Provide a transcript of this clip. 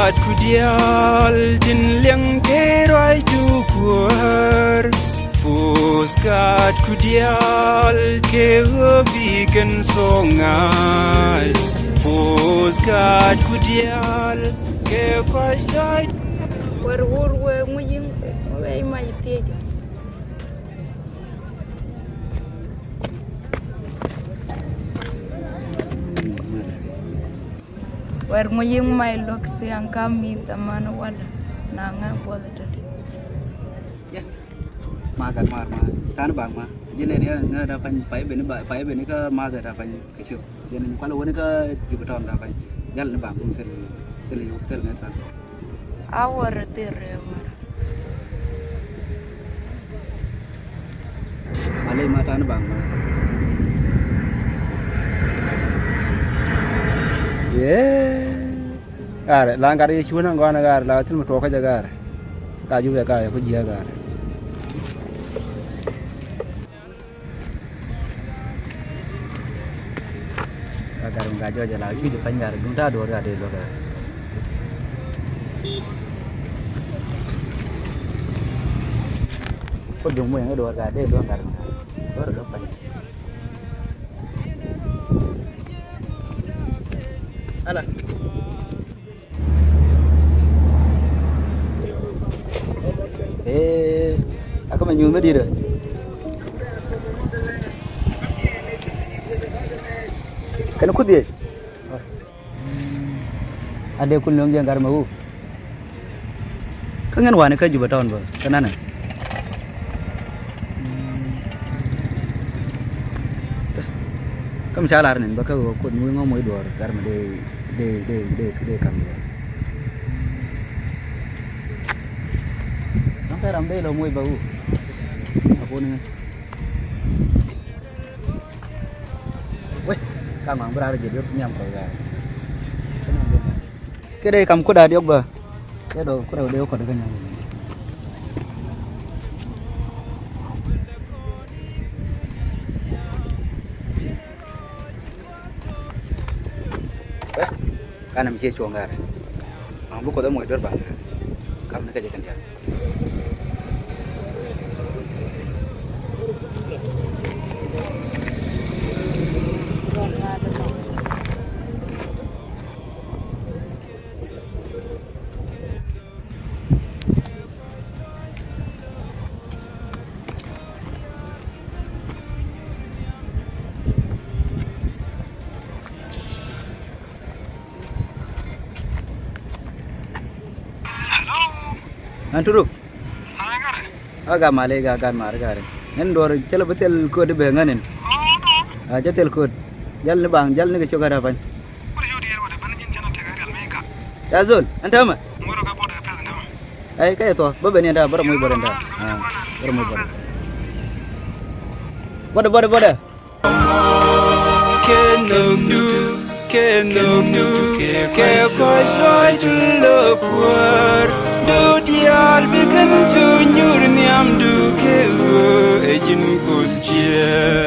Postcard kudial tin liang keroi dukur. Postcard kudial ke hobikan songai. Postcard kudial ke kwasdai. War we mujing we mai teja. War mujing mai lok siang kami taman wala nanga bola tadi. Ya, makan mar tan bang ma. Jadi ni nggak dapat pai bini ke makan dapat kecil. Jadi kalau ini ke jutaan dapat. Jalan bang pun tel nggak kan. Awar tere war. Malay mata bang ma. Gar langgar ini cuma nggak gar lah cuma toka jagar kaju ya gar aku jagar agar kaju aja lagi di panjar dunda dua ada dua gar kok jumbo yang dua gar dua gar dua panjar alah aku menyuruh dia dah. Kan aku dia. Ada kun yang jangan mau. Kangen wana kan juga tahun ber. Kenana? Kamu salah nih. Bakal kun ngomong itu orang. Karena de kami. Sampai ramai lo mau bau. Apa ni? Weh, kamu berada jadi nyam pergi. Kira kamu kuda dia apa? Kira kuda dia kuda kan nyam. Weh, kan mesti cuangar. Ambo kuda mau itu bang. Kamu nak kerja kan dia. Anturu. Agak malai agak mar gare. Nen dor celo betel kode benganin. Aja tel kode. Jal ni bang, jal ni ke coba dapan. Ya Zul, anda apa? Ay kaya to, baba ni anda baru mau berenda. Baru mau berenda. Boda. Kenum ke kos noi tulokur. Do dial bikin sunyur niam du ke ejin kus jie.